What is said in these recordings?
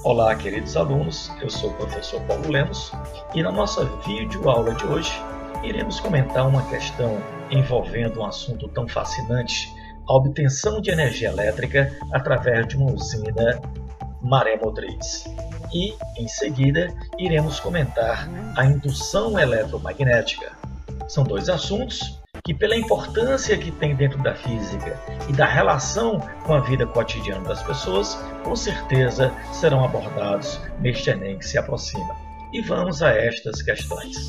Olá, queridos alunos, eu sou o professor Paulo Lemos e na nossa videoaula de hoje iremos comentar uma questão envolvendo um assunto tão fascinante, a obtenção de energia elétrica através de uma usina maremotriz. E, em seguida, iremos comentar a indução eletromagnética. São dois assuntos que, pela importância que tem dentro da física e da relação com a vida cotidiana das pessoas, com certeza serão abordados neste Enem que se aproxima. E vamos a estas questões.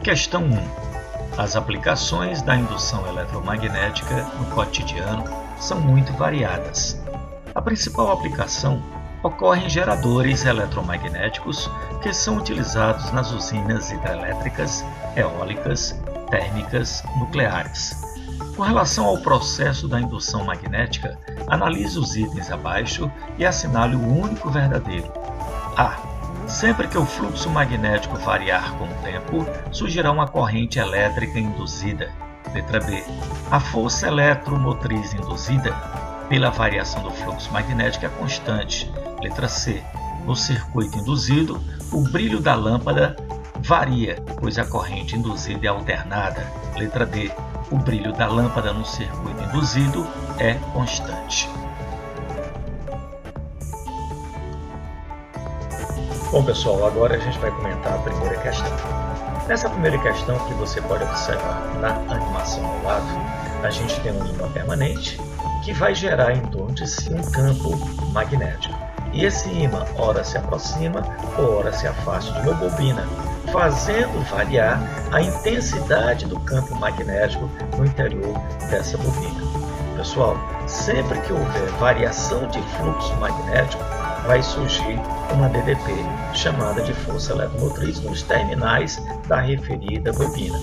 Questão 1. As aplicações da indução eletromagnética no cotidiano são muito variadas. A principal aplicação ocorre em geradores eletromagnéticos que são utilizados nas usinas hidrelétricas, eólicas, térmicas, nucleares. Com relação ao processo da indução magnética, analise os itens abaixo e assinale o único verdadeiro. A. Sempre que o fluxo magnético variar com o tempo, surgirá uma corrente elétrica induzida. Letra B. A força eletromotriz induzida pela variação do fluxo magnético é constante. Letra C. No circuito induzido, o brilho da lâmpada varia, pois a corrente induzida é alternada. Letra D. O brilho da lâmpada no circuito induzido é constante. Bom, pessoal, agora a gente vai comentar a primeira questão. Nessa primeira questão, que você pode observar na animação ao lado, a gente tem um ímã permanente que vai gerar em torno de si um campo magnético. E esse ímã ora se aproxima ou ora se afasta de uma bobina, fazendo variar a intensidade do campo magnético no interior dessa bobina. Pessoal, sempre que houver variação de fluxo magnético, vai surgir uma DDP, chamada de força eletromotriz, nos terminais da referida bobina.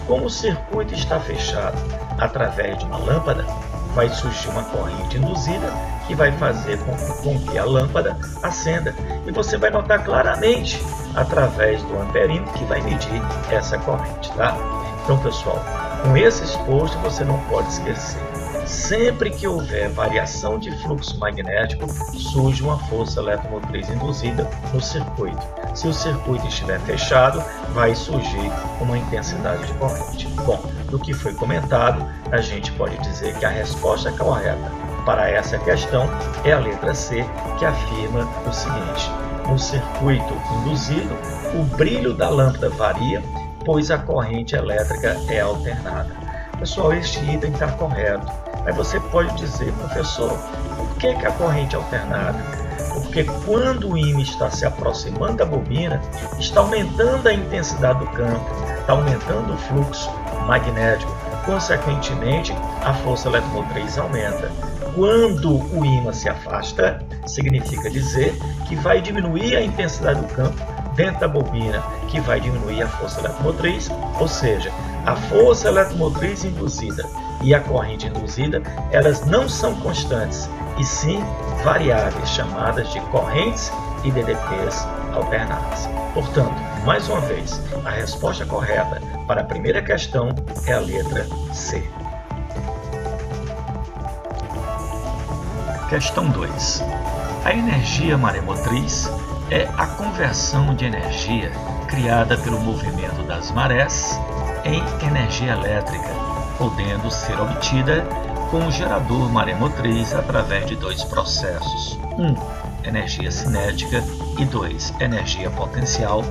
Como o circuito está fechado através de uma lâmpada, vai surgir uma corrente induzida que vai fazer com que a lâmpada acenda. E você vai notar claramente através do amperímetro que vai medir essa corrente, tá? Então, pessoal, com esse exposto você não pode esquecer. Sempre que houver variação de fluxo magnético, surge uma força eletromotriz induzida no circuito. Se o circuito estiver fechado, vai surgir uma intensidade de corrente. Bom, do que foi comentado, a gente pode dizer que a resposta correta para essa questão é a letra C, que afirma o seguinte: no circuito induzido, o brilho da lâmpada varia, pois a corrente elétrica é alternada. Pessoal, este item está correto. Aí você pode dizer, professor, por que a corrente é alternada? Porque quando o ímã está se aproximando da bobina, está aumentando a intensidade do campo, está aumentando o fluxo magnético. Consequentemente, a força eletromotriz aumenta. Quando o ímã se afasta, significa dizer que vai diminuir a intensidade do campo dentro da bobina, que vai diminuir a força eletromotriz, ou seja, a força eletromotriz induzida e a corrente induzida, elas não são constantes, e sim variáveis, chamadas de correntes e DDPs alternadas. Portanto, mais uma vez, a resposta correta para a primeira questão é a letra C. Questão 2. A energia maremotriz é a conversão de energia criada pelo movimento das marés em energia elétrica, podendo ser obtida com o gerador maremotriz através de dois processos: 1. Energia cinética e 2. Energia potencial.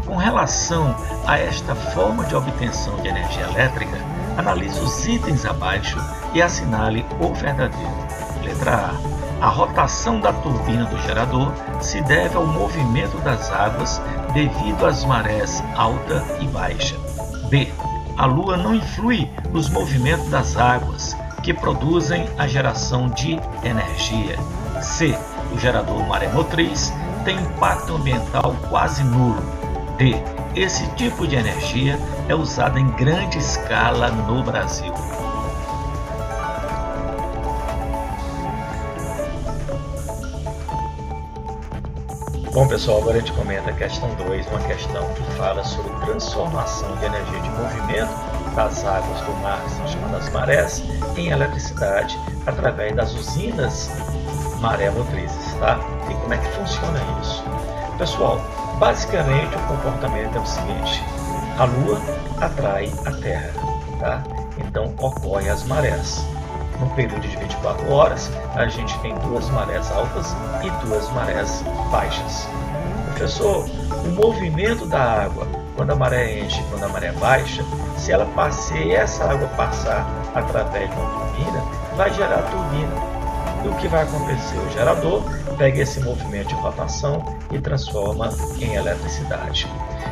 Com relação a esta forma de obtenção de energia elétrica, analise os itens abaixo e assinale o verdadeiro. Letra A. A rotação da turbina do gerador se deve ao movimento das águas devido às marés alta e baixa. B. A Lua não influi nos movimentos das águas, que produzem a geração de energia. C. O gerador maremotriz tem impacto ambiental quase nulo. D. Esse tipo de energia é usado em grande escala no Brasil. Bom, pessoal, agora a gente comenta a questão 2, uma questão que fala sobre transformação de energia de movimento das águas do mar, que são chamadas marés, em eletricidade através das usinas maré-motrizes, tá? E como é que funciona isso? Pessoal, basicamente o comportamento é o seguinte: a Lua atrai a Terra, tá? Então ocorrem as marés. No período de 24 horas, a gente tem 2 marés altas e 2 marés baixas. Professor, o movimento da água, quando a maré enche e quando a maré baixa, se essa água passar através de uma turbina, vai gerar turbina. E o que vai acontecer? O gerador pega esse movimento de rotação e transforma em eletricidade.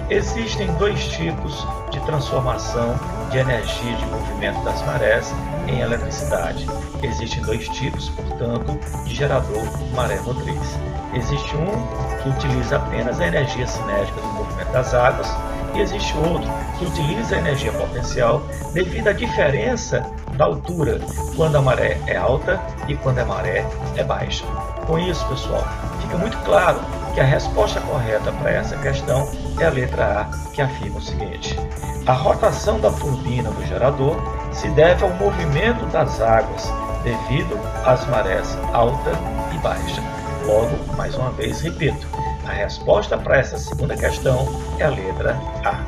Existem 2 tipos de transformação de energia de movimento das marés em eletricidade. Existem 2 tipos, portanto, de gerador maré-motriz. Existe um que utiliza apenas a energia cinética do movimento das águas e existe outro que utiliza a energia potencial devido à diferença da altura, quando a maré é alta e quando a maré é baixa. Com isso, pessoal, fica muito claro que a resposta correta para essa questão é a letra A, que afirma o seguinte: a rotação da turbina do gerador se deve ao movimento das águas devido às marés alta e baixa. Logo, mais uma vez, repito, a resposta para essa segunda questão é a letra A.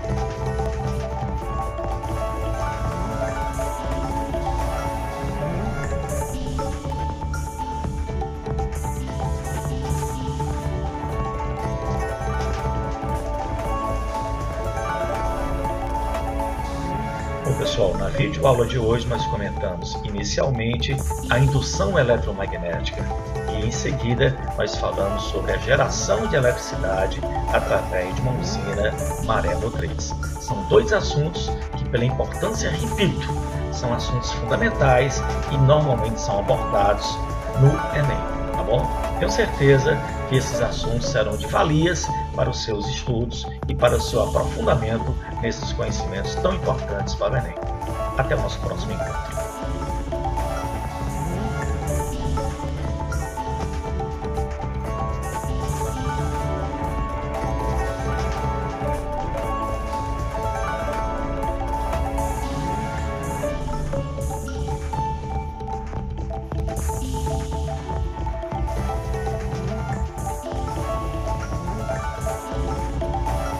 Bom, pessoal, na videoaula de hoje nós comentamos inicialmente a indução eletromagnética e em seguida nós falamos sobre a geração de eletricidade através de uma usina maré-motriz. São 2 assuntos que, pela importância, repito, são assuntos fundamentais e normalmente são abordados no Enem, tá bom? Tenho certeza que esses assuntos serão de valias para os seus estudos e para o seu aprofundamento nesses conhecimentos tão importantes para o Enem. Até o nosso próximo encontro.